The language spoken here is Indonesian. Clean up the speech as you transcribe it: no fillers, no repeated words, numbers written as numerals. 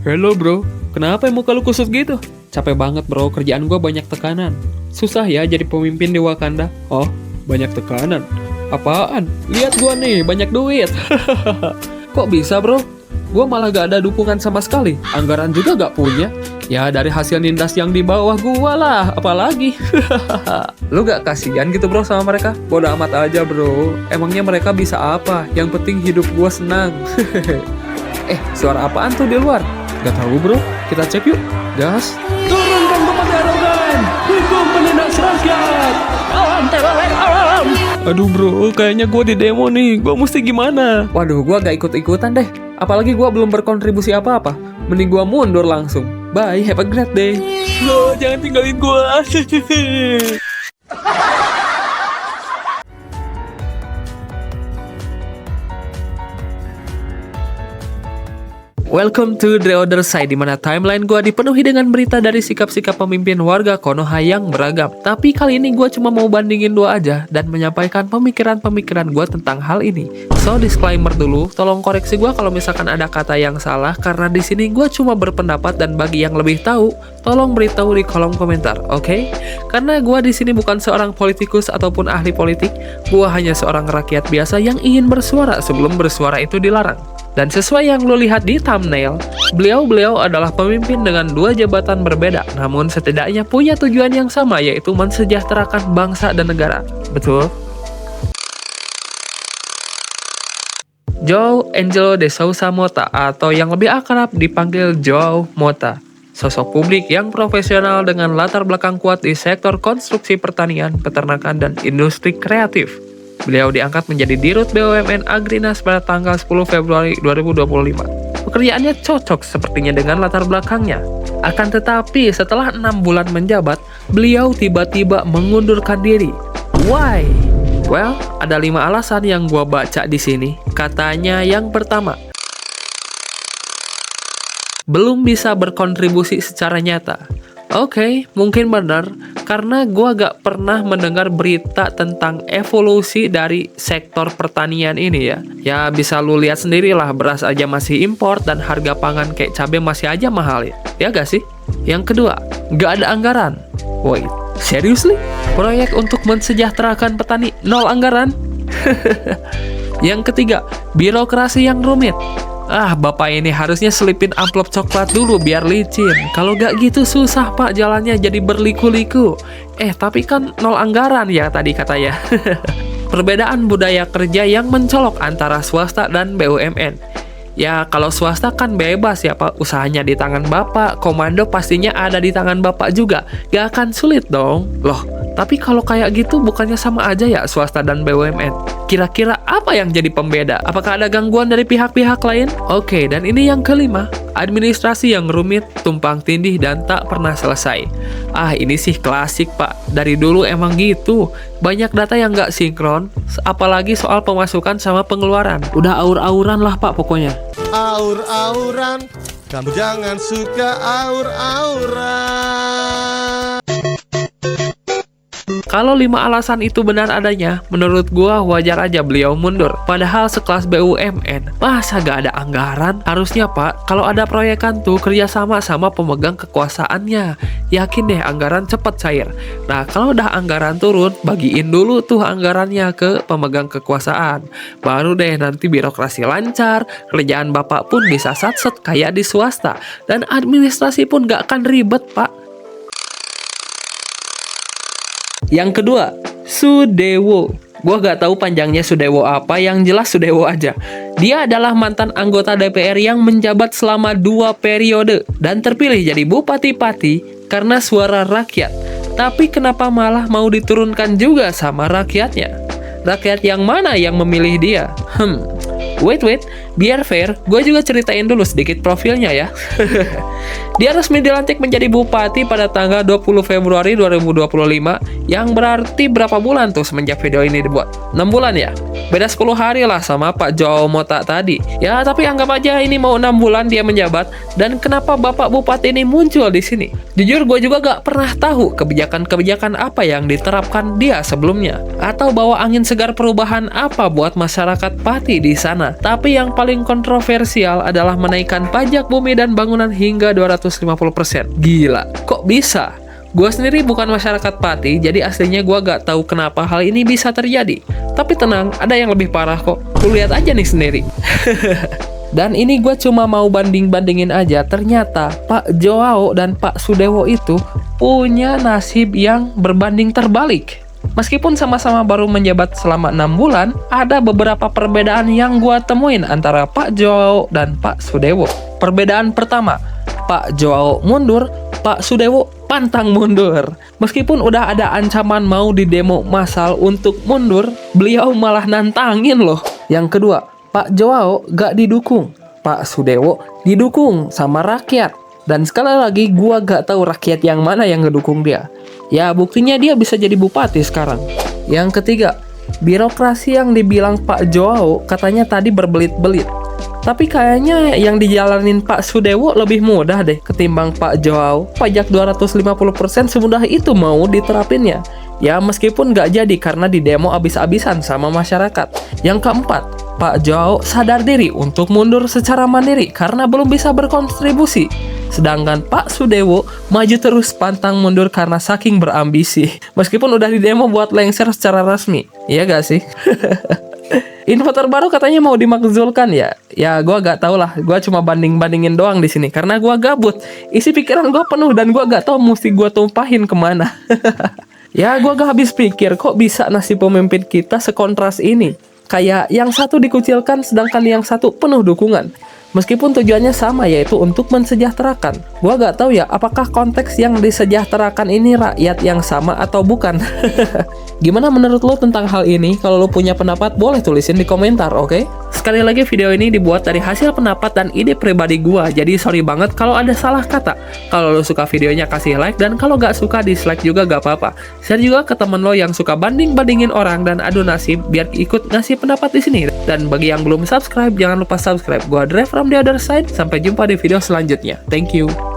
Hello bro, kenapa muka lu kusut gitu? Capek banget bro, kerjaan gua banyak tekanan. Susah ya jadi pemimpin di Wakanda. Oh, banyak tekanan? Apaan? Lihat gua nih, banyak duit. Kok bisa bro? Gua malah gak ada dukungan sama sekali. Anggaran juga gak punya. Ya dari hasil nindas yang di bawah gua lah, apalagi. Lu gak kasihan gitu bro sama mereka? Bodoh amat aja bro. Emangnya mereka bisa apa? Yang penting hidup gua senang. Suara apaan tuh di luar? Gak tahu bro, kita cek yuk. Gas. Turunkan kepada arogan, hukum penindas rakyat. Alam teroris alam. Aduh bro, kayaknya gue di demo nih. Gue mesti gimana? Waduh, gue gak ikut-ikutan deh. Apalagi gue belum berkontribusi apa-apa. Mending gue mundur langsung. Bye, have a great day. Lo jangan tinggalin gue. Welcome to the other side, di mana timeline gue dipenuhi dengan berita dari sikap-sikap pemimpin warga Konoha yang beragam. Tapi kali ini gue cuma mau bandingin dua aja dan menyampaikan pemikiran-pemikiran gue tentang hal ini. So disclaimer dulu, tolong koreksi gue kalau misalkan ada kata yang salah, karena di sini gue cuma berpendapat dan bagi yang lebih tahu, tolong beritahu di kolom komentar, oke? Karena gue di sini bukan seorang politikus ataupun ahli politik, gue hanya seorang rakyat biasa yang ingin bersuara sebelum bersuara itu dilarang. Dan sesuai yang lo lihat di thumbnail, beliau adalah pemimpin dengan dua jabatan berbeda, namun setidaknya punya tujuan yang sama, yaitu mensejahterakan bangsa dan negara. Betul? João Angelo de Souza Mota, atau yang lebih akrab dipanggil João Mota. Sosok publik yang profesional dengan latar belakang kuat di sektor konstruksi pertanian, peternakan, dan industri kreatif. Beliau diangkat menjadi Dirut BUMN Agrinas pada tanggal 10 Februari 2025. Pekerjaannya cocok sepertinya dengan latar belakangnya. Akan tetapi setelah 6 bulan menjabat, beliau tiba-tiba mengundurkan diri. Why? Well, ada 5 alasan yang gua baca di sini. Katanya yang pertama, belum bisa berkontribusi secara nyata. Oke, mungkin benar, karena gua gak pernah mendengar berita tentang evolusi dari sektor pertanian ini ya. Ya bisa lu lihat sendirilah, beras aja masih import dan harga pangan kayak cabai masih aja mahal ya. Ya gak sih? Yang kedua, gak ada anggaran. Wait, seriously? Proyek untuk mensejahterakan petani nol anggaran? Yang ketiga, birokrasi yang rumit. Bapak ini harusnya selipin amplop coklat dulu biar licin. Kalau gak gitu susah pak, jalannya jadi berliku-liku. Tapi kan nol anggaran ya tadi katanya. Perbedaan budaya kerja yang mencolok antara swasta dan BUMN. Ya kalau swasta kan bebas ya pak, usahanya di tangan bapak, komando pastinya ada di tangan bapak juga. Gak akan sulit dong. Loh, tapi kalau kayak gitu bukannya sama aja ya swasta dan BUMN? Kira-kira apa yang jadi pembeda? Apakah ada gangguan dari pihak-pihak lain? Oke, dan ini yang kelima, administrasi yang rumit, tumpang tindih, dan tak pernah selesai. Ini sih klasik pak, dari dulu emang gitu. Banyak data yang nggak sinkron, apalagi soal pemasukan sama pengeluaran. Udah aur-auran lah pak pokoknya. Aur-auran, kamu jangan suka aur-auran. Kalau 5 alasan itu benar adanya, menurut gua wajar aja beliau mundur. Padahal sekelas BUMN, masa gak ada anggaran? Harusnya pak, kalau ada proyekan tuh kerjasama sama pemegang kekuasaannya. Yakin deh anggaran cepet cair. Nah kalau udah anggaran turun, bagiin dulu tuh anggarannya ke pemegang kekuasaan. Baru deh nanti birokrasi lancar, kerjaan bapak pun bisa satset kayak di swasta. Dan administrasi pun gak akan ribet pak. Yang kedua, Sudewo. Gua gak tahu panjangnya Sudewo apa, yang jelas Sudewo aja. Dia adalah mantan anggota DPR yang menjabat selama 2 periode dan terpilih jadi bupati-pati karena suara rakyat. Tapi kenapa malah mau diturunkan juga sama rakyatnya? Rakyat yang mana yang memilih dia? Wait, biar fair, gue juga ceritain dulu sedikit profilnya ya. Dia resmi dilantik menjadi bupati pada tanggal 20 Februari 2025, yang berarti berapa bulan tuh semenjak video ini dibuat? 6 bulan ya? Beda 10 hari lah sama Pak João Mota tadi. Ya, tapi anggap aja ini mau 6 bulan dia menjabat, dan kenapa Bapak Bupati ini muncul di sini? Jujur gue juga gak pernah tahu kebijakan-kebijakan apa yang diterapkan dia sebelumnya, atau bawa angin segar perubahan apa buat masyarakat Pati di sana. Tapi yang paling kontroversial adalah menaikkan pajak bumi dan bangunan hingga 250%. Gila, kok bisa? Gua sendiri bukan masyarakat Pati, jadi aslinya gua gak tahu kenapa hal ini bisa terjadi. Tapi tenang, ada yang lebih parah kok. Lu lihat aja nih sendiri. Dan ini gue cuma mau banding-bandingin aja. Ternyata Pak Joao dan Pak Sudewo itu punya nasib yang berbanding terbalik. Meskipun sama-sama baru menjabat selama 6 bulan, ada beberapa perbedaan yang gue temuin antara Pak Joao dan Pak Sudewo. Perbedaan pertama, Pak Joao mundur, Pak Sudewo pantang mundur. Meskipun udah ada ancaman mau didemo massal untuk mundur, beliau malah nantangin loh. Yang kedua, Pak Joao gak didukung, Pak Sudewo didukung sama rakyat. Dan sekali lagi gua gak tahu rakyat yang mana yang ngedukung dia. Ya buktinya dia bisa jadi bupati sekarang. Yang ketiga, birokrasi yang dibilang Pak Joao katanya tadi berbelit-belit. Tapi kayaknya yang dijalanin Pak Sudewo lebih mudah deh ketimbang Pak Joao. Pajak 250% semudah itu mau diterapinnya. Ya meskipun gak jadi karena didemo abis-abisan sama masyarakat. Yang keempat, Pak Joao sadar diri untuk mundur secara mandiri karena belum bisa berkontribusi. Sedangkan Pak Sudewo maju terus pantang mundur karena saking berambisi. Meskipun udah didemo buat lengser secara resmi. Iya gak sih? Info terbaru katanya mau dimakzulkan ya. Ya gue gak tau lah. Gue cuma banding-bandingin doang di sini karena gue gabut. Isi pikiran gue penuh dan gue gak tahu mesti gue tumpahin kemana. Ya gue gak habis pikir kok bisa nasib pemimpin kita sekontras ini. Kayak yang satu dikucilkan sedangkan yang satu penuh dukungan. Meskipun tujuannya sama yaitu untuk mensejahterakan. Gua gak tahu ya apakah konteks yang disejahterakan ini rakyat yang sama atau bukan. Gimana menurut lo tentang hal ini? Kalau lo punya pendapat boleh tulisin di komentar, oke? Sekali lagi video ini dibuat dari hasil pendapat dan ide pribadi gua. Jadi sorry banget kalau ada salah kata. Kalau lo suka videonya kasih like dan kalau gak suka dislike juga gak apa-apa. Share juga ke temen lo yang suka banding-bandingin orang dan adu nasib biar ikut ngasih pendapat di sini. Dan bagi yang belum subscribe jangan lupa subscribe. Gua Dre from the other side. Sampai jumpa di video selanjutnya. Thank you.